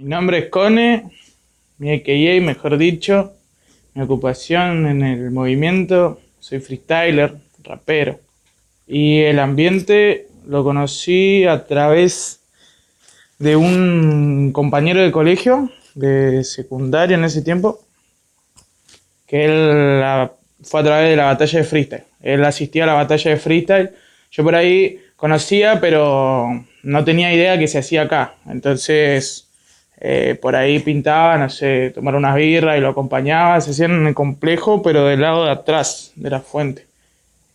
Mi nombre es Cone, mi AKA, mejor dicho, mi ocupación en el movimiento, soy freestyler, rapero. Y el ambiente lo conocí a través de un compañero de colegio, de secundaria en ese tiempo, que fue a través de la batalla de freestyle. Él asistía a la batalla de freestyle. Yo por ahí conocía, pero no tenía idea que se hacía acá. Entonces, por ahí pintaba, no sé, tomar unas birras y lo acompañaba. Se hacían en el complejo, pero del lado de atrás de la fuente.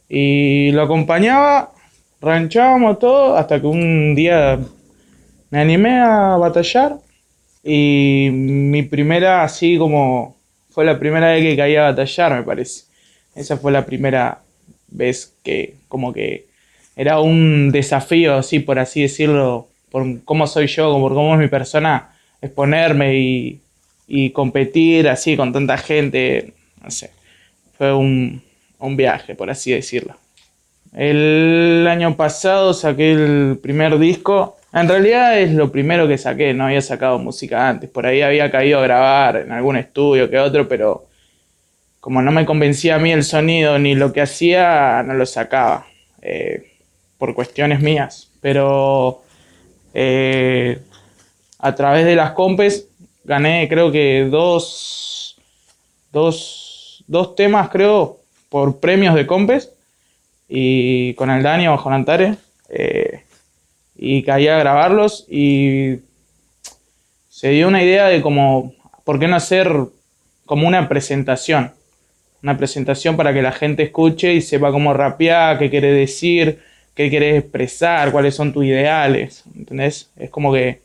Y lo acompañaba, ranchábamos todo, hasta que un día me animé a batallar. Y mi primera, así como fue la primera vez que caí a batallar, me parece. Esa fue la primera vez que como que era un desafío, así por así decirlo, por cómo soy yo, por cómo es mi persona, exponerme y competir así con tanta gente, no sé, fue un viaje, por así decirlo. El año pasado saqué el primer disco. En realidad es lo primero que saqué, no había sacado música antes. Por ahí había caído a grabar en algún estudio que otro, pero como no me convencía a mí el sonido ni lo que hacía, no lo sacaba. Por cuestiones mías. Pero eh, a través de las compes gané creo que dos temas, creo, por premios de compes y con el Dani bajo Antare, y caí a grabarlos y se dio una idea de como, ¿por qué no hacer como una presentación para que la gente escuche y sepa cómo rapear, qué querés decir, qué querés expresar, cuáles son tus ideales, ¿entendés? Es como que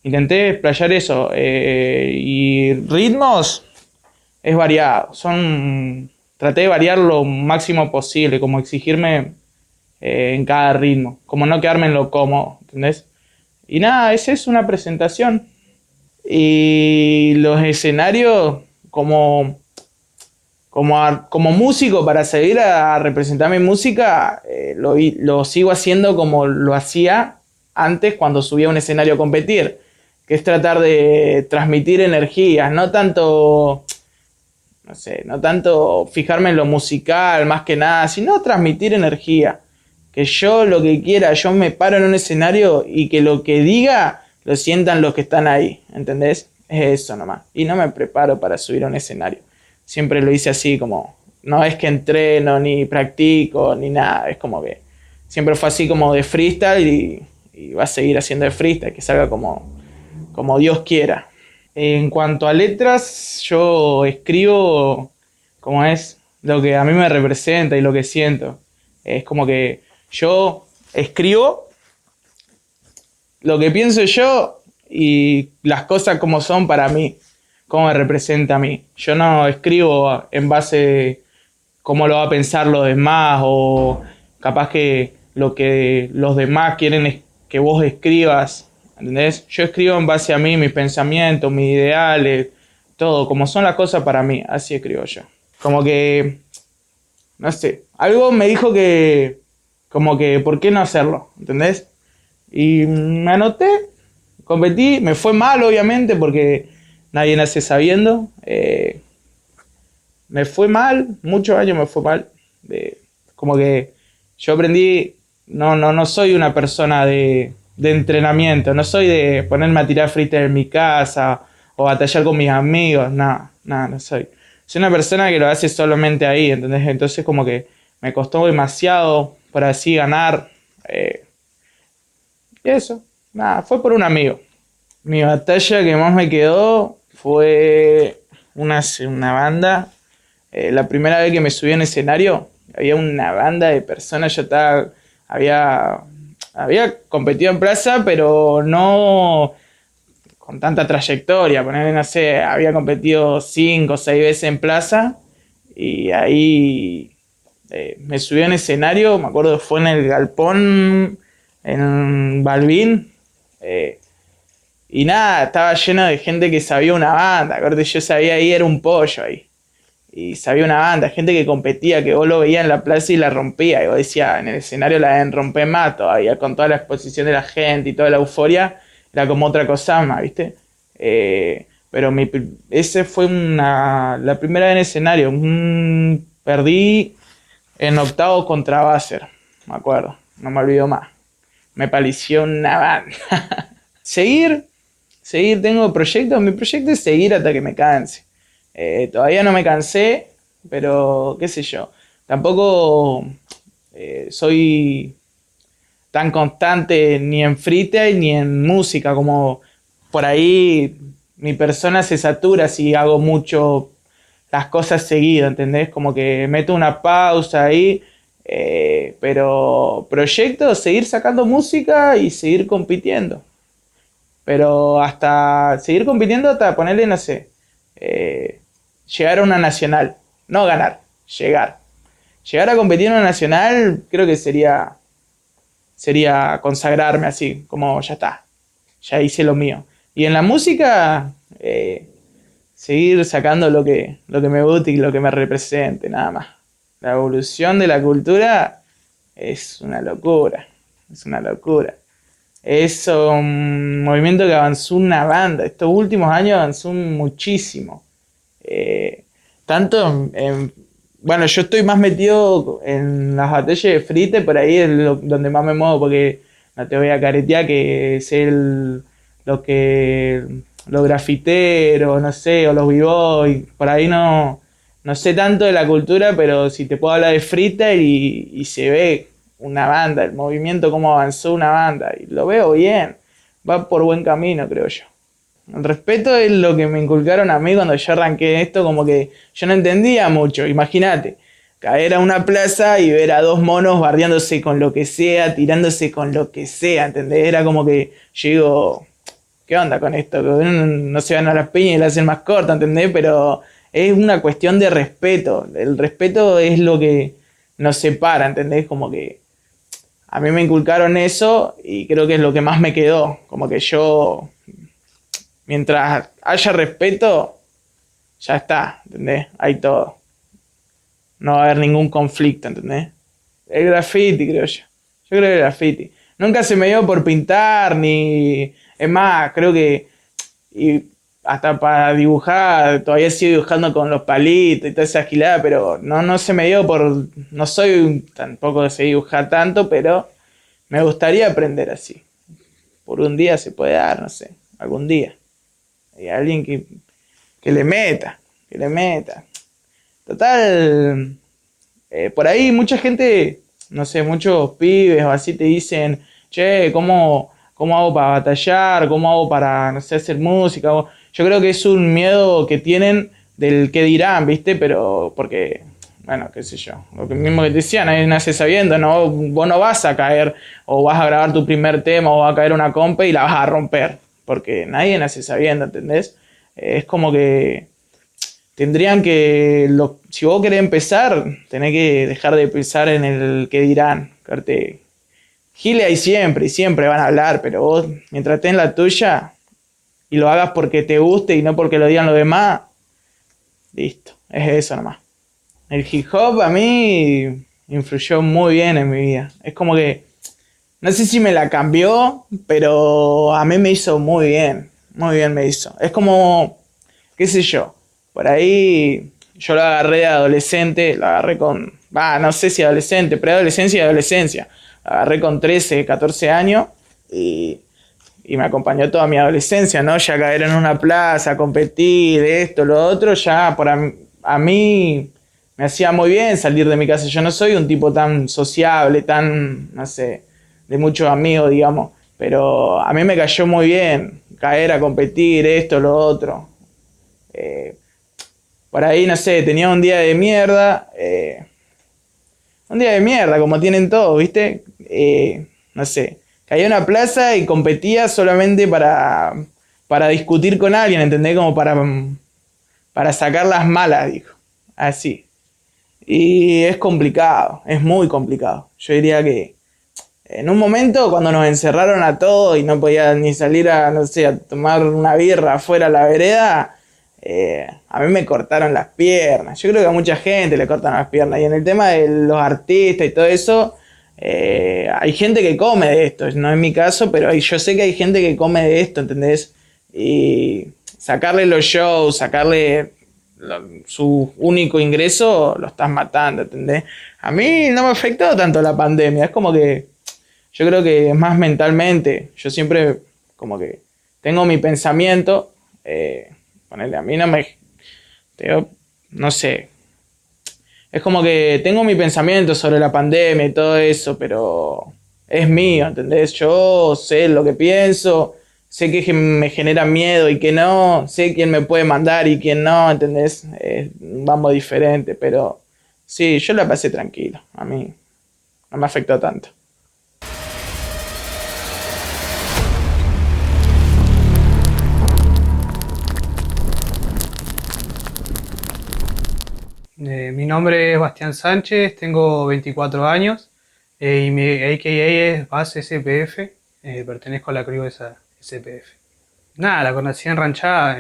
intenté explayar eso, y ritmos es variado, traté de variar lo máximo posible, como exigirme en cada ritmo, como no quedarme en lo cómodo, ¿entendés? Y nada, esa es una presentación. Y los escenarios, como músico, para seguir a representar mi música, lo sigo haciendo como lo hacía antes cuando subía a un escenario a competir, que es tratar de transmitir energías, no tanto, no sé, no tanto fijarme en lo musical más que nada, sino transmitir energía. Que yo lo que quiera, yo me paro en un escenario y que lo que diga lo sientan los que están ahí, ¿entendés? Es eso nomás. Y no me preparo para subir a un escenario. Siempre lo hice así como, no es que entreno, ni practico, ni nada. Es como que siempre fue así como de freestyle y va a seguir haciendo de freestyle, que salga como Dios quiera. En cuanto a letras, yo escribo como es lo que a mí me representa y lo que siento. Es como que yo escribo lo que pienso yo y las cosas como son para mí, cómo me representa a mí. Yo no escribo en base a cómo lo va a pensar los demás o capaz que lo que los demás quieren es que vos escribas, ¿entendés? Yo escribo en base a mí, mis pensamientos, mis ideales, todo, como son las cosas para mí, así escribo yo. Como que, no sé, algo me dijo que, como que, ¿por qué no hacerlo? ¿Entendés? Y me anoté, competí, me fue mal obviamente porque nadie nace sabiendo. Me fue mal, muchos años me fue mal. Como que yo aprendí, no soy una persona de entrenamiento, no soy de ponerme a tirar freestyle en mi casa o batallar con mis amigos, nada, no soy. Soy una persona que lo hace solamente ahí, ¿entendés? Entonces como que me costó demasiado por así ganar. Y eso, nada, fue por un amigo. Mi batalla que más me quedó fue una banda. La primera vez que me subí en escenario, había una banda de personas. Había competido en plaza, pero no con tanta trayectoria. Ponerle, no sé, había competido 5 o 6 veces en plaza. Y ahí me subí en escenario, me acuerdo que fue en el Galpón, en Balbín. Y nada, estaba lleno de gente que sabía una banda. Acordate, yo sabía ahí, era un pollo ahí. Y sabía una banda, gente que competía, que vos lo veías en la plaza y la rompía. Y vos decías, en el escenario la deben romper más todavía, con toda la exposición de la gente y toda la euforia, era como otra cosa más, ¿viste? Pero ese fue la primera vez en escenario. Perdí en octavo contra Basser, me acuerdo, no me olvido más. Me palició una banda. Seguir, tengo proyectos. Mi proyecto es seguir hasta que me canse. Todavía no me cansé, pero qué sé yo. Tampoco soy tan constante ni en freestyle ni en música, como por ahí mi persona se satura si hago mucho las cosas seguidas, ¿entendés? Como que meto una pausa ahí, pero proyecto, seguir sacando música y seguir compitiendo. Pero hasta seguir compitiendo hasta ponerle, no sé, llegar a una nacional, no ganar, llegar. Llegar a competir en una nacional creo que sería consagrarme así, como ya está, ya hice lo mío. Y en la música, seguir sacando lo que me guste y lo que me represente, nada más. La evolución de la cultura es una locura, es una locura. Es un movimiento que avanzó una banda, estos últimos años avanzó muchísimo. Tanto bueno, yo estoy más metido en las batallas de frite, por ahí es donde más me muevo, porque no te voy a caretear que sé los grafiteros, no sé, o los b-boy, por ahí no sé tanto de la cultura, pero si te puedo hablar de freestyle y se ve una banda, el movimiento, cómo avanzó una banda, y lo veo bien, va por buen camino, creo yo. El respeto es lo que me inculcaron a mí cuando yo arranqué esto, como que yo no entendía mucho. Imagínate, caer a una plaza y ver a dos monos bardeándose con lo que sea, tirándose con lo que sea, ¿entendés? Era como que yo digo, ¿qué onda con esto? No se van a las piñas y la hacen más corta, ¿entendés? Pero es una cuestión de respeto. El respeto es lo que nos separa, ¿entendés? Como que a mí me inculcaron eso y creo que es lo que más me quedó. Como que yo, mientras haya respeto, ya está, ¿entendés? Hay todo. No va a haber ningún conflicto, ¿entendés? El graffiti, creo yo. Yo creo que el graffiti. Nunca se me dio por pintar, ni... Es más, creo que... Y hasta para dibujar, todavía sigo dibujando con los palitos y toda esa gilada, pero no se me dio por... No soy tampoco de dibujar tanto, pero me gustaría aprender así. Por un día se puede dar, no sé, algún día. Hay alguien que le meta, Total, por ahí mucha gente, no sé, muchos pibes o así te dicen, che, ¿cómo hago para batallar? ¿Cómo hago para, no sé, hacer música? Yo creo que es un miedo que tienen del qué dirán, ¿viste? Pero porque, bueno, qué sé yo, lo mismo que te decía, nadie nace sabiendo, ¿no? Vos no vas a caer o vas a grabar tu primer tema o va a caer una compa y la vas a romper, porque nadie nace sabiendo, ¿entendés? Es como que tendrían que, si vos querés empezar, tenés que dejar de pensar en el que dirán. Gile hay siempre, y siempre van a hablar, pero vos, mientras estés en la tuya y lo hagas porque te guste y no porque lo digan los demás, listo, es eso nomás. El hip hop a mí influyó muy bien en mi vida. Es como que, no sé si me la cambió, pero a mí me hizo muy bien me hizo. Es como, qué sé yo, por ahí yo lo agarré de adolescente, lo agarré con, no sé si adolescente, preadolescencia y adolescencia. Lo agarré con 13, 14 años y me acompañó toda mi adolescencia, ¿no? Ya caer en una plaza, competir, esto, lo otro, ya a mí me hacía muy bien salir de mi casa. Yo no soy un tipo tan sociable, tan, no sé, de muchos amigos, digamos, pero a mí me cayó muy bien caer a competir, esto, lo otro. Por ahí, no sé, tenía un día de mierda, como tienen todos, ¿viste? No sé, caía en una plaza y competía solamente para discutir con alguien, ¿entendés? Como para sacar las malas, dijo. Así. Y es complicado, es muy complicado. Yo diría que en un momento cuando nos encerraron a todos y no podía ni salir a, no sé, a tomar una birra afuera a la vereda, a mí me cortaron las piernas. Yo creo que a mucha gente le cortan las piernas. Y en el tema de los artistas y todo eso, hay gente que come de esto. No es mi caso, pero yo sé que hay gente que come de esto, ¿entendés? y sacarle los shows, sacarle su único ingreso, lo estás matando, ¿entendés? A mí no me afectó tanto la pandemia, es como que yo creo que es más mentalmente, yo siempre como que tengo mi pensamiento, ponele, a mí no me, no sé, es como que tengo mi pensamiento sobre la pandemia y todo eso, pero es mío, ¿entendés? Yo sé lo que pienso, sé que me genera miedo y que no, sé quién me puede mandar y quién no, ¿entendés? Vamos diferente, pero sí, yo la pasé tranquilo, a mí no me afectó tanto. Mi nombre es Bastián Sánchez, tengo 24 años y mi AKA es Bas SPF, pertenezco a la crew de esa SPF. Nada, la conocí en Ranchada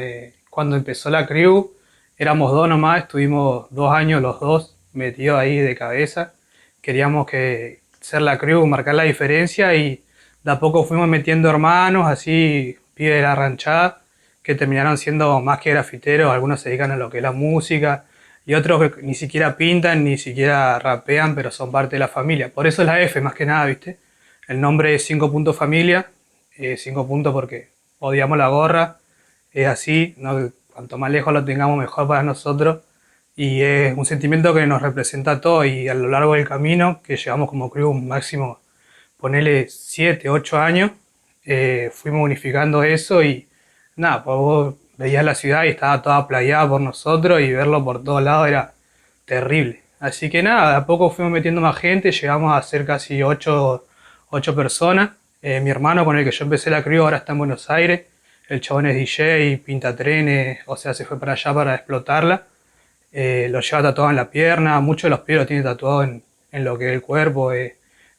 cuando empezó la crew, éramos dos nomás, estuvimos 2 años los dos metidos ahí de cabeza, queríamos que ser la crew, marcar la diferencia y de a poco fuimos metiendo hermanos, así pibes de la Ranchada, que terminaron siendo más que grafiteros, algunos se dedican a lo que es la música y otros que ni siquiera pintan, ni siquiera rapean, pero son parte de la familia. Por eso es la F más que nada, ¿viste? El nombre es 5 puntos familia, 5 puntos porque odiamos la gorra, es así, ¿no? Cuanto más lejos lo tengamos mejor para nosotros y es un sentimiento que nos representa a todos y a lo largo del camino que llevamos como crew un máximo, ponele 7 8 años, fuimos unificando eso y nada, pues vos veías la ciudad y estaba toda playada por nosotros y verlo por todos lados era terrible. Así que nada, de a poco fuimos metiendo más gente, llegamos a ser casi 8 personas. Mi hermano con el que yo empecé la crew ahora está en Buenos Aires. El chabón es DJ, pinta trenes, o sea, se fue para allá para explotarla. Lo lleva tatuado en la pierna, muchos de los pies lo tiene tatuado en lo que es el cuerpo.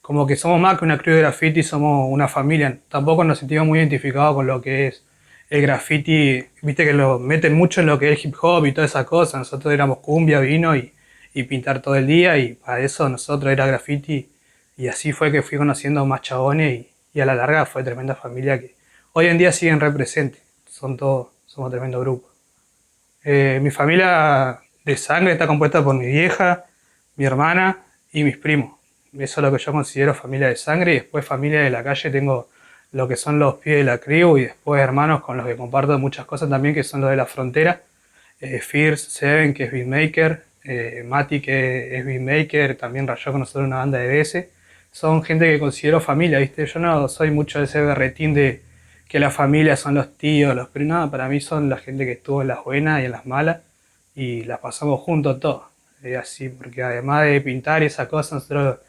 Como que somos más que una crew de graffiti, somos una familia. Tampoco nos sentimos muy identificados con lo que es el graffiti, viste que lo meten mucho en lo que es el hip hop y todas esas cosas. Nosotros éramos cumbia, vino y pintar todo el día y para eso nosotros era graffiti y así fue que fui conociendo más chabones y a la larga fue tremenda familia que hoy en día siguen representes. Son todos, somos tremendo grupo. Mi familia de sangre está compuesta por mi vieja, mi hermana y mis primos. Eso es lo que yo considero familia de sangre y después familia de la calle tengo lo que son los pies de la crew y después hermanos con los que comparto muchas cosas también que son los de la frontera. Fierce, Seven que es beatmaker, Mati que es beatmaker, también rayó con nosotros una banda de BS. Son gente que considero familia, ¿viste? Yo no soy mucho de ese berretín de que la familia son los tíos, los primos, nada, para mí son la gente que estuvo en las buenas y en las malas y las pasamos juntos todos. Así, porque además de pintar y esas cosas, nosotros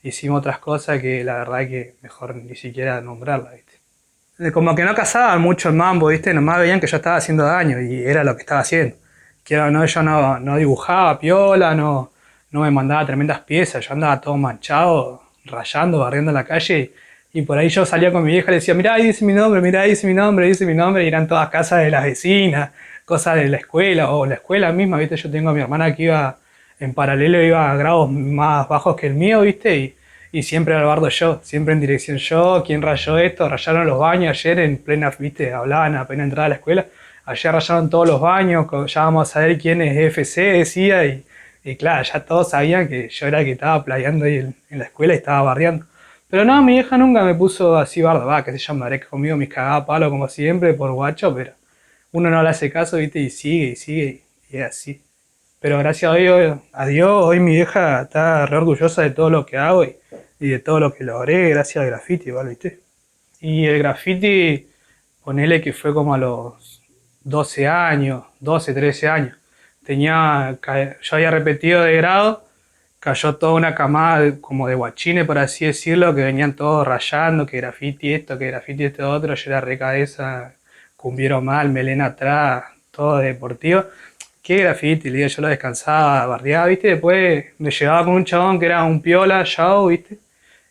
hicimos otras cosas que la verdad que mejor ni siquiera nombrarlas, ¿viste? Como que no cazaban mucho el mambo, ¿viste? Nomás veían que yo estaba haciendo daño y era lo que estaba haciendo. Quiero o no, yo no dibujaba piola, no me mandaba tremendas piezas, yo andaba todo manchado, rayando, barriendo en la calle y por ahí yo salía con mi vieja y le decía, mirá, ahí dice mi nombre, mirá, ahí dice mi nombre, dice mi nombre, y eran todas casas de las vecinas, cosas de la escuela o la escuela misma, ¿viste? Yo tengo a mi hermana que iba en paralelo, iba a grados más bajos que el mío, ¿viste? Y siempre al bardo yo, siempre en dirección yo, ¿quién rayó esto? Rayaron los baños ayer en plena, ¿viste? Hablaban apenas entrada a la escuela. Ayer rayaron todos los baños, ya vamos a saber quién es FC, decía, y claro, ya todos sabían que yo era el que estaba playando ahí en la escuela y estaba barriendo. Pero no, mi vieja nunca me puso así bardo, va, que se llama, haré conmigo mis cagadas a palo como siempre por guacho, pero uno no le hace caso, viste, y sigue, y es así. Pero gracias a Dios, hoy mi vieja está re orgullosa de todo lo que hago y de todo lo que logré gracias al graffiti, ¿vale? ¿Viste? Y el graffiti, ponele que fue como a los 12 años, 12 13 años. Yo había repetido de grado, cayó toda una camada como de guachines, por así decirlo, que venían todos rayando, que graffiti esto, que graffiti este otro, yo era re cabeza, cumbiero mal, melena atrás, todo deportivo. ¿Qué graffiti? Le digo, yo lo descansaba, bardeaba, ¿viste? Después me llevaba con un chabón que era un piola, Yao, ¿viste?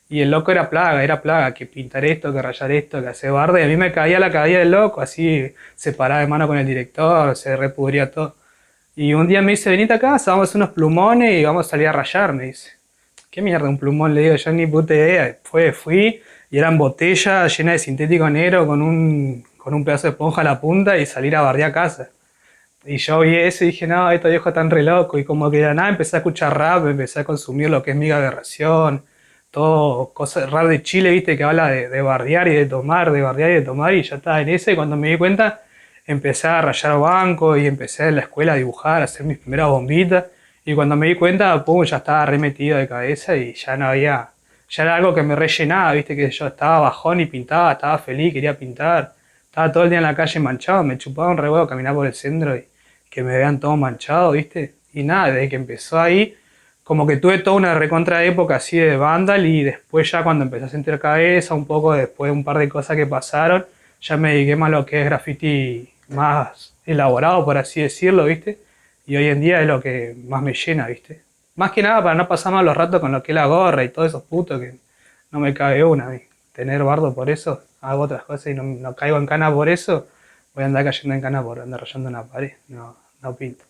Y el loco era plaga, que pintar esto, que rayar esto, que hacer barde. Y a mí me caía la cabilla del loco, así se paraba de mano con el director, se repudría todo. Y un día me dice, venite acá, vamos a hacer unos plumones y vamos a salir a rayar, me dice. ¿Qué mierda un plumón? Le digo, yo ni puta idea. Después fui y eran botellas llenas de sintético negro con con un pedazo de esponja a la punta y salir a bardear casa. Y yo vi eso y dije, no, estos viejos están re locos. Y como que de la nada empecé a escuchar rap, empecé a consumir lo que es Miga Aberración, todo cosas rap de Chile, viste, que habla de bardear y de tomar, de bardear y de tomar. Y ya estaba en ese. Y cuando me di cuenta, empecé a rayar banco y empecé en la escuela a dibujar, a hacer mis primeras bombitas. Y cuando me di cuenta, pum, ya estaba re metido de cabeza y ya no había. Ya era algo que me rellenaba, viste, que yo estaba bajón y pintaba, estaba feliz, quería pintar. Estaba todo el día en la calle manchado, me chupaba un revuelo caminar por el centro y que me vean todo manchado, ¿viste? Y nada, desde que empezó ahí, como que tuve toda una recontra época así de Vandal y después ya cuando empecé a sentir cabeza, un poco después de un par de cosas que pasaron, ya me dediqué más a lo que es graffiti más elaborado, por así decirlo, ¿viste? Y hoy en día es lo que más me llena, ¿viste? Más que nada para no pasar más los ratos con lo que es la gorra y todos esos putos que no me cabe una, ¿viste? Tener bardo por eso, hago otras cosas y no caigo en cana por eso, voy a andar cayendo en cana por andar rayando una pared, no pinto.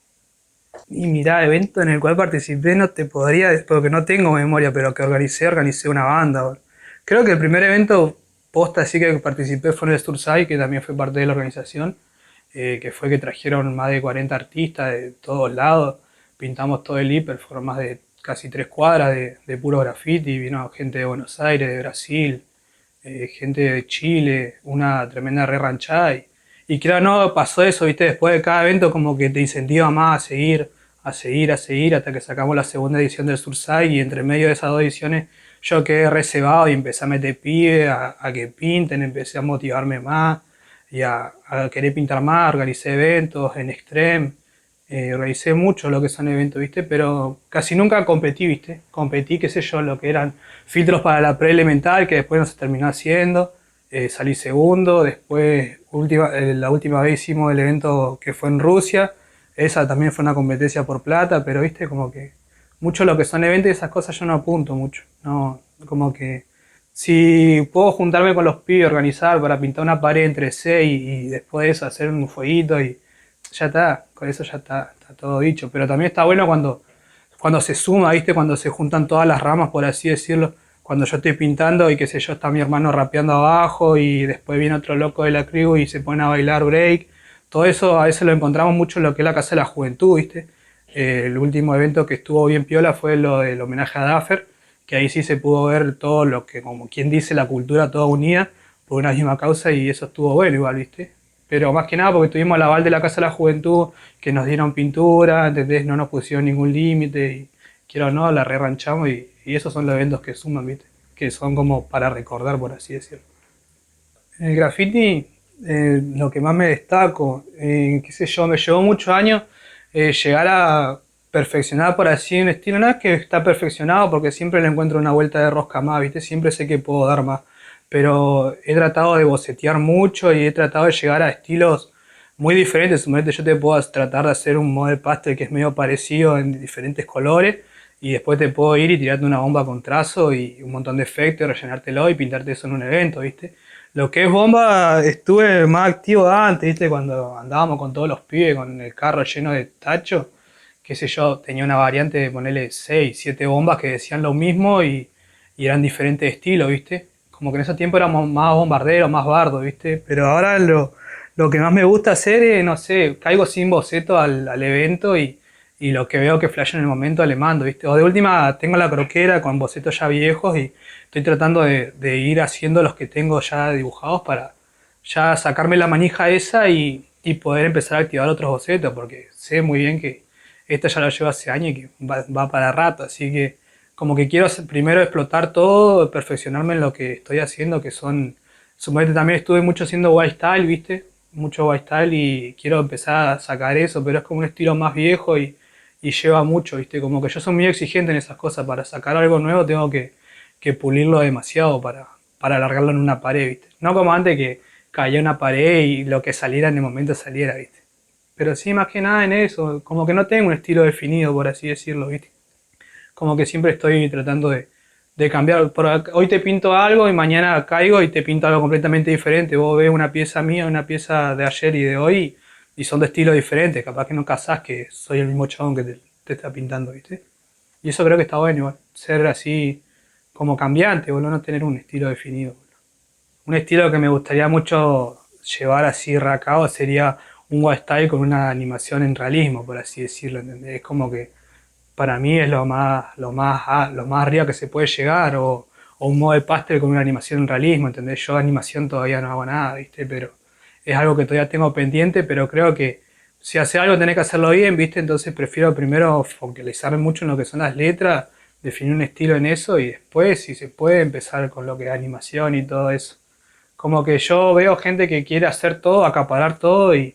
Y mirá, evento en el cual participé no te podría, porque no tengo memoria, pero que organicé una banda. Boludo. Creo que el primer evento posta así que participé fue en el Stursai, que también fue parte de la organización, que fue que trajeron más de 40 artistas de todos lados, pintamos todo el hiper, fueron más de casi 3 cuadras de puro graffiti, vino gente de Buenos Aires, de Brasil, gente de Chile, una tremenda re ranchada y creo no pasó eso, viste, después de cada evento como que te incentiva más a seguir, a seguir, a seguir, hasta que sacamos la segunda edición del Surside y entre medio de esas dos ediciones yo quedé reservado y empecé a meter pibe, a que pinten, empecé a motivarme más y a querer pintar más, organicé eventos en Extreme, organicé mucho lo que son eventos, viste, pero casi nunca competí, viste, competí, qué sé yo, lo que eran filtros para la pre-elemental que después no se terminó haciendo. Salí segundo, después la última vez hicimos el evento que fue en Rusia, esa también fue una competencia por plata, pero viste como que mucho lo que son eventos y esas cosas yo no apunto mucho, no, como que si puedo juntarme con los pibes, organizar para pintar una pared entre seis y después de eso hacer un fueguito y ya está, con eso ya está todo dicho, pero también está bueno cuando se suma, viste, cuando se juntan todas las ramas, por así decirlo, cuando yo estoy pintando y qué sé yo, está mi hermano rapeando abajo y después viene otro loco de la crew y se pone a bailar break. Todo eso a veces lo encontramos mucho en lo que es la Casa de la Juventud, ¿viste? El último evento que estuvo bien piola fue lo del homenaje a Daffer, que ahí sí se pudo ver todo lo que, como quien dice, la cultura toda unida por una misma causa y eso estuvo bueno igual, ¿viste? Pero más que nada porque tuvimos el aval de la Casa de la Juventud, que nos dieron pintura, ¿entendés? No nos pusieron ningún límite y quiero o no, la reranchamos y esos son los eventos que suman, ¿viste? Que son como para recordar, por así decirlo. En el graffiti, lo que más me destaco, qué sé yo, me llevó muchos años llegar a perfeccionar, por así un estilo. No es que está perfeccionado porque siempre le encuentro una vuelta de rosca más, ¿viste? Siempre sé que puedo dar más. Pero he tratado de bocetear mucho y he tratado de llegar a estilos muy diferentes. Suponete yo te puedo tratar de hacer un model pastel que es medio parecido en diferentes colores y después te puedo ir y tirarte una bomba con trazo y un montón de efectos, rellenártelo y pintarte eso en un evento, ¿viste? Lo que es bomba estuve más activo antes, ¿viste? Cuando andábamos con todos los pibes con el carro lleno de tacho, qué sé yo, tenía una variante de ponerle 6 7 bombas que decían lo mismo y eran diferentes estilos, ¿viste? Como que en ese tiempo éramos más bombarderos, más bardos, ¿viste? Pero ahora lo que más me gusta hacer es, no sé, caigo sin boceto al evento y lo que veo que flasha en el momento le mando, ¿viste? O de última tengo la croquera con bocetos ya viejos y estoy tratando de ir haciendo los que tengo ya dibujados para ya sacarme la manija esa y poder empezar a activar otros bocetos, porque sé muy bien que esta ya la llevo hace años y que va para rato, así que como que quiero primero explotar todo, perfeccionarme en lo que estoy haciendo, que son, suponete también estuve mucho haciendo white style, ¿viste? Mucho white style y quiero empezar a sacar eso, pero es como un estilo más viejo y lleva mucho, ¿viste? Como que yo soy muy exigente en esas cosas, para sacar algo nuevo tengo que pulirlo demasiado para alargarlo en una pared, ¿viste? No como antes que caía una pared y lo que saliera en el momento saliera, ¿viste? Pero sí, más que nada en eso, como que no tengo un estilo definido, por así decirlo, ¿viste? Como que siempre estoy tratando de cambiar. Hoy te pinto algo y mañana caigo y te pinto algo completamente diferente. Vos ves una pieza mía, una pieza de ayer y de hoy y son de estilos diferentes. Capaz que no casás que soy el mismo chabón que te está pintando, ¿viste? Y eso creo que está bueno igual. Ser así como cambiante, boludo, no tener un estilo definido. Boludo. Un estilo que me gustaría mucho llevar así racado sería un Wild Style con una animación en realismo, por así decirlo, ¿entendés? Es como que para mí es lo más arriba que se puede llegar, o un model pastel con una animación en realismo, ¿entendés? Yo de animación todavía no hago nada, ¿viste? Pero es algo que todavía tengo pendiente, pero creo que si hace algo tenés que hacerlo bien, ¿viste? Entonces prefiero primero focalizarme mucho en lo que son las letras, definir un estilo en eso y después, si se puede, empezar con lo que es animación y todo eso. Como que yo veo gente que quiere hacer todo, acaparar todo y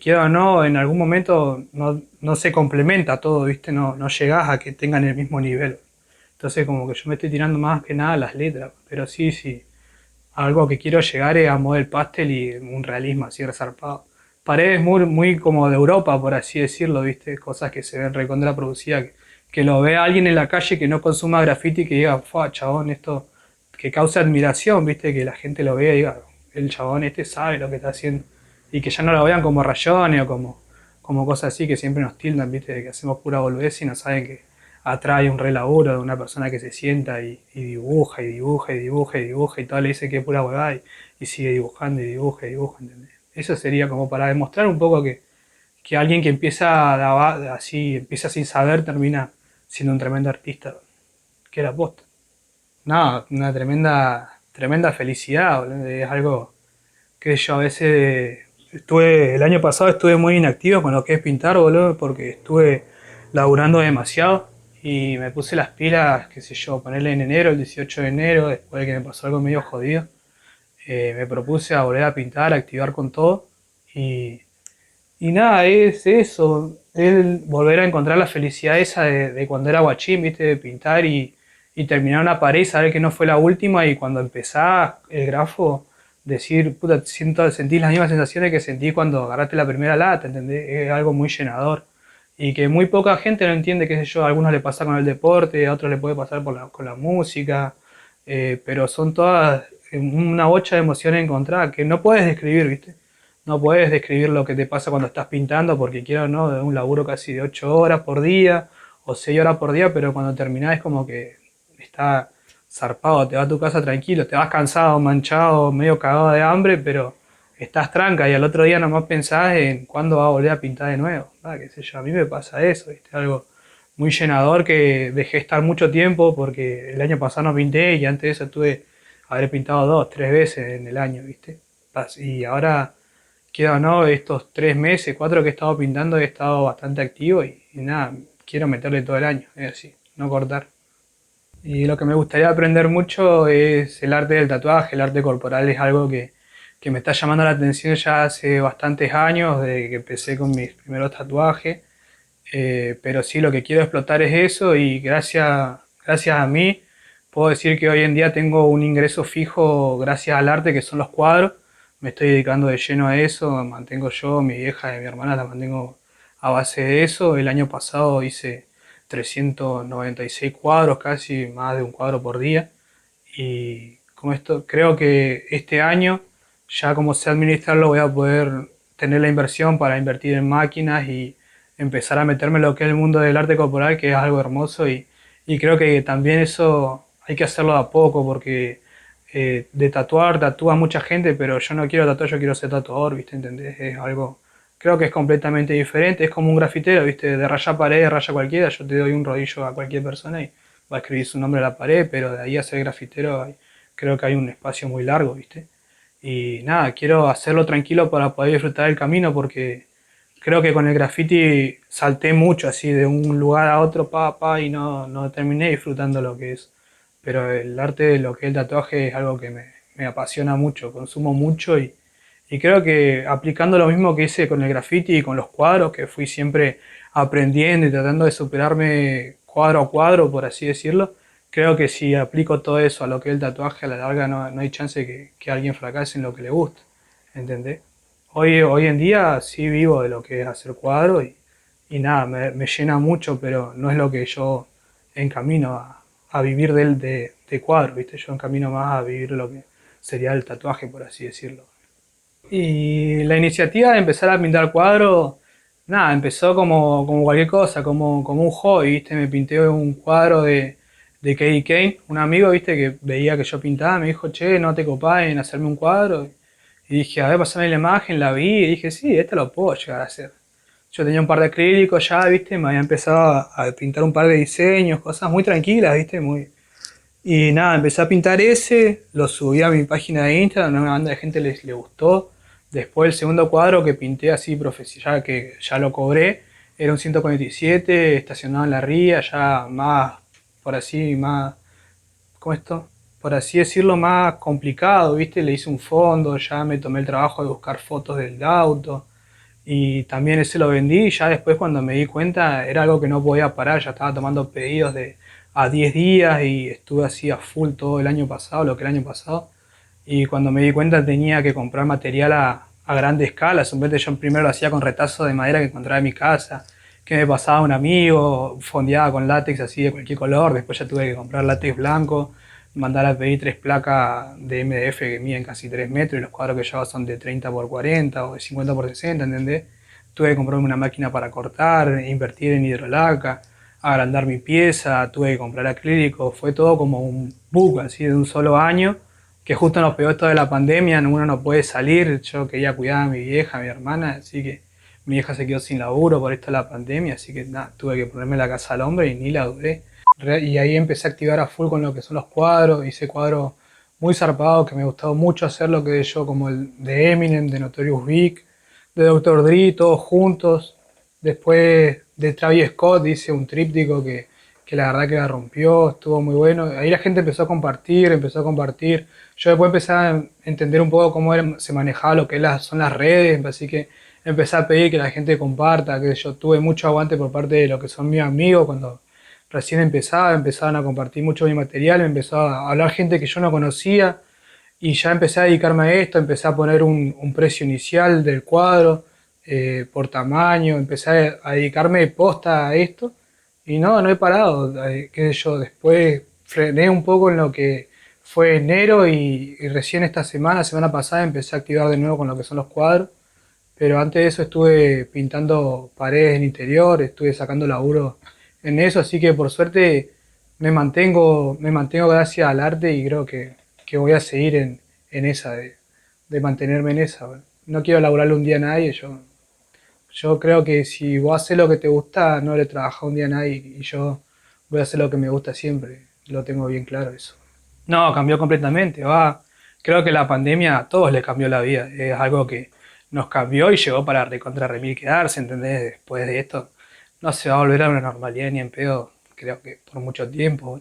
quiera o no, en algún momento no se complementa todo, ¿viste? No llegás a que tengan el mismo nivel. Entonces como que yo me estoy tirando más que nada a las letras, pero sí, algo que quiero llegar es a model pastel y un realismo así resarpado. Paredes muy como de Europa, por así decirlo, ¿viste? Cosas que se ven recontra producidas, que lo vea alguien en la calle que no consuma graffiti y que diga, fua, chabón, esto, que cause admiración, ¿viste? Que la gente lo vea y diga, el chabón este sabe lo que está haciendo. Y que ya no lo vean como rayones o como cosas así que siempre nos tildan, ¿viste? De que hacemos pura boludez y no saben que atrás hay un re laburo de una persona que se sienta y dibuja y dibuja y dibuja y dibuja y todo le dice que es pura huevada y sigue dibujando y dibuja y dibuja, ¿entendés? Eso sería como para demostrar un poco que alguien que empieza así, empieza sin saber, termina siendo un tremendo artista, que era posta. No, una tremenda felicidad, boludo. Es algo que yo a veces el año pasado estuve muy inactivo con lo que es pintar, boludo, porque estuve laburando demasiado y me puse las pilas, qué sé yo, ponerle en enero, el 18 de enero, después de que me pasó algo medio jodido, me propuse a volver a pintar, a activar con todo y, y nada, es eso, es volver a encontrar la felicidad esa de cuando era guachín, viste, de pintar y terminar una pared y saber que no fue la última y cuando empezás el grafo, decir, puta, sentís las mismas sensaciones que sentí cuando agarraste la primera lata, ¿entendés? Es algo muy llenador y que muy poca gente lo entiende, qué sé yo, a algunos le pasa con el deporte, a otros le puede pasar con la música, pero son todas una bocha de emociones encontradas que no puedes describir, ¿viste? No puedes describir lo que te pasa cuando estás pintando porque quiero o no, de un laburo casi de 8 horas por día o 6 horas por día, pero cuando terminás es como que está zarpado, te vas a tu casa tranquilo, te vas cansado, manchado, medio cagado de hambre, pero estás tranca y al otro día nomás pensás en cuándo va a volver a pintar de nuevo. Ah, qué sé yo, a mí me pasa eso, ¿viste? Algo muy llenador que dejé estar mucho tiempo porque el año pasado no pinté y antes de eso habré pintado 2, 3 veces en el año, ¿viste? Y ahora quiero o no, estos 3 meses, 4 que he estado pintando, he estado bastante activo y nada, quiero meterle todo el año, es así, no cortar. Y lo que me gustaría aprender mucho es el arte del tatuaje, el arte corporal es algo que me está llamando la atención ya hace bastantes años, desde que empecé con mis primeros tatuajes. Pero sí, lo que quiero explotar es eso y gracias a mí puedo decir que hoy en día tengo un ingreso fijo gracias al arte que son los cuadros. Me estoy dedicando de lleno a eso, mantengo yo, mi vieja y mi hermana la mantengo a base de eso. El año pasado hice 396 cuadros, casi más de un cuadro por día. Y con esto creo que este año, ya como sé administrarlo, voy a poder tener la inversión para invertir en máquinas y empezar a meterme en lo que es el mundo del arte corporal, que es algo hermoso. Y creo que también eso hay que hacerlo de a poco, porque de tatuar tatúa mucha gente, pero yo no quiero tatuar, yo quiero ser tatuador, ¿viste? ¿Entendés? Es algo, creo que es completamente diferente. Es como un grafitero, ¿viste? De raya pared, raya cualquiera, yo te doy un rodillo a cualquier persona y va a escribir su nombre a la pared, pero de ahí a ser grafitero creo que hay un espacio muy largo, ¿viste? Y nada, quiero hacerlo tranquilo para poder disfrutar el camino porque creo que con el graffiti salté mucho así de un lugar a otro, y no terminé disfrutando lo que es. Pero el arte de lo que es el tatuaje es algo que me apasiona mucho, consumo mucho y creo que aplicando lo mismo que hice con el graffiti y con los cuadros, que fui siempre aprendiendo y tratando de superarme cuadro a cuadro, por así decirlo, creo que si aplico todo eso a lo que es el tatuaje, a la larga no hay chance que alguien fracase en lo que le gusta, ¿entendés? Hoy en día sí vivo de lo que es hacer cuadros y nada, me llena mucho, pero no es lo que yo encamino a vivir de cuadros, ¿viste? Yo encamino más a vivir lo que sería el tatuaje, por así decirlo. Y la iniciativa de empezar a pintar cuadros, nada, empezó como cualquier cosa, como un hobby, ¿viste? Me pinté un cuadro de Katie Kane, un amigo, ¿viste? Que veía que yo pintaba, me dijo, che, no te copás en hacerme un cuadro. Y dije, a ver, pasame la imagen, la vi y dije, sí, esto lo puedo llegar a hacer. Yo tenía un par de acrílicos ya, viste, me había empezado a pintar un par de diseños, cosas muy tranquilas, viste, muy... Y nada, empecé a pintar ese, lo subí a mi página de Instagram, a una banda de gente le gustó. Después el segundo cuadro que pinté así profesional, que ya lo cobré, era un 147 estacionado en la ría, ya más, por así, más, ¿cómo esto? Por así decirlo, más complicado, ¿viste? Le hice un fondo, ya me tomé el trabajo de buscar fotos del auto y también ese lo vendí y ya después cuando me di cuenta era algo que no podía parar, ya estaba tomando pedidos de a 10 días y estuve así a full todo el año pasado, lo que el año pasado. Y cuando me di cuenta tenía que comprar material a grande escala. Simplemente yo primero lo hacía con retazos de madera que encontraba en mi casa, que me pasaba un amigo, fondeaba con látex así de cualquier color. Después ya tuve que comprar látex blanco, mandar a pedir 3 placas de MDF que miden casi 3 metros y los cuadros que yo hago son de 30 por 40 o de 50 por 60, ¿entendés? Tuve que comprarme una máquina para cortar, invertir en hidrolaca, agrandar mi pieza, tuve que comprar acrílico. Fue todo como un boom así de un solo año, que justo nos pegó esto de la pandemia, uno no puede salir. Yo quería cuidar a mi vieja, a mi hermana, así que mi vieja se quedó sin laburo por esto de la pandemia, así que nada, tuve que ponerme la casa al hombre y ni la dudé. Y ahí empecé a activar a full con lo que son los cuadros, hice cuadros muy zarpados que me gustaba mucho hacer, lo que yo como el de Eminem, de Notorious Big, de Dr. Dre, todos juntos. Después de Travis Scott hice un tríptico que la verdad que la rompió, estuvo muy bueno. Ahí la gente empezó a compartir. Yo después empecé a entender un poco cómo se manejaba lo que son las redes, así que empecé a pedir que la gente comparta, que yo tuve mucho aguante por parte de lo que son mis amigos cuando recién empezaban a compartir mucho mi material, me empezó a hablar gente que yo no conocía y ya empecé a dedicarme a esto, empecé a poner un precio inicial del cuadro por tamaño, empecé a dedicarme posta a esto y no he parado, qué sé yo, después frené un poco en lo que fue enero y recién esta semana pasada empecé a activar de nuevo con lo que son los cuadros, pero antes de eso estuve pintando paredes en interior, estuve sacando laburo en eso, así que por suerte me mantengo gracias al arte y creo que voy a seguir en esa, de mantenerme en esa. No quiero laburarle un día a nadie, yo creo que si vos haces lo que te gusta, no le trabajás un día a nadie y yo voy a hacer lo que me gusta siempre, lo tengo bien claro eso. No, cambió completamente, creo que la pandemia a todos les cambió la vida, es algo que nos cambió y llegó para recontra remil quedarse, ¿entendés? Después de esto no se va a volver a una normalidad ni en pedo, creo que por mucho tiempo.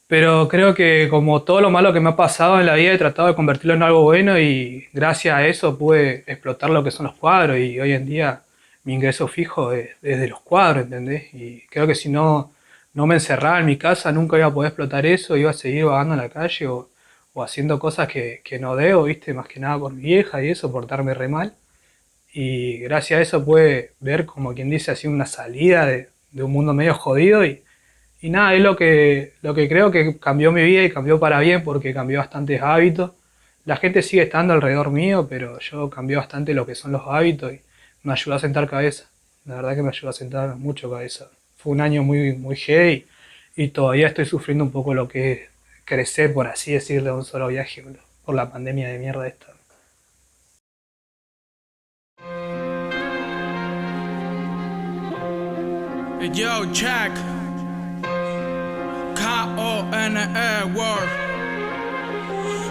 Pero creo que como todo lo malo que me ha pasado en la vida he tratado de convertirlo en algo bueno y gracias a eso pude explotar lo que son los cuadros y hoy en día mi ingreso fijo es de los cuadros, ¿entendés? Y creo que si no me encerraba en mi casa nunca iba a poder explotar eso, iba a seguir vagando en la calle o haciendo cosas que no debo, ¿viste? Más que nada por mi vieja y eso, portarme re mal. Y gracias a eso pude ver, como quien dice, así una salida de un mundo medio jodido y nada, es lo que creo que cambió mi vida y cambió para bien porque cambió bastantes hábitos. La gente sigue estando alrededor mío, pero yo cambié bastante lo que son los hábitos y me ayudó a sentar cabeza. La verdad que me ayudó a sentar mucho cabeza. Fue un año muy, muy heavy y todavía estoy sufriendo un poco lo que es crecer, por así decirlo, de un solo viaje, bro, por la pandemia de mierda esta. Yo, check. K-O-N-E World.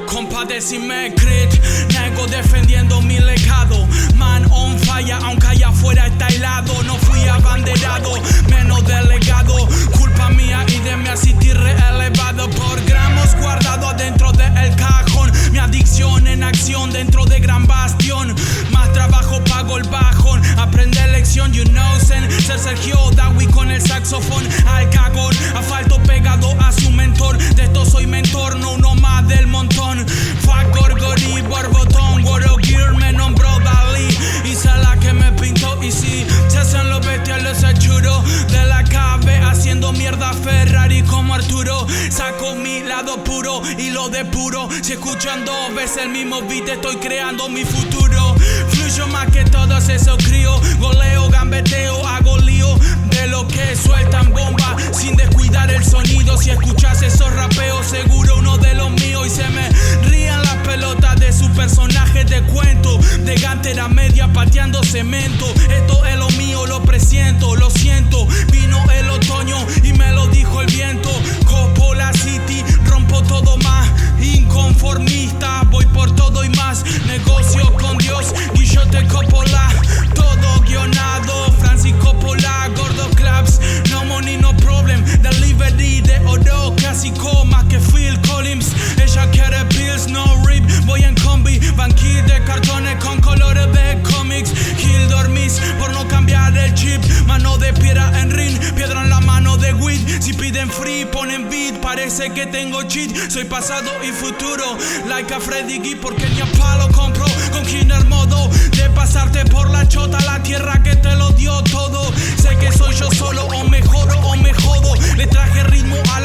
Compadecime, crit. Nego defendiendo mi legado. Man on fire, aunque allá afuera está helado. No fui abanderado, menos delegado. Culpa mía y de mi asistir elevado por gramos guardado adentro del cajón. Mi adicción en acción dentro de gran bastión. Más trabajo pago el bajón. Aprende lección, you know, ser Sergio Dawi con el saxofón. Al cagón, asfalto pegado a su mentor. De esto soy mentor, no uno más del montón. Fuck Gorgori, Borbotón, Woro Gear, me nombró Dalí. Hice la que me pintó y si se hacen los bestiales se churó. De la KB haciendo mierda Ferrari como Arturo. Saco mi lado puro y lo depuro. Si escuchan 2 veces el mismo beat estoy creando mi futuro. Fluyo más que todos esos críos. Goleo, gambeteo, hago lío. De lo que sueltan bomba sin descuidar el sonido. Si escuchas esos rapeos seguro uno de los míos. Y se me ríen las pelotas de sus personajes de cuento. free, ponen beat, parece que tengo cheat. Soy pasado y futuro, like a Freddy G, porque ni a palo compro con Kinder modo de pasarte por la chota, la tierra que te lo dio todo. Sé que soy yo solo, o mejoro o me jodo. Le traje ritmo a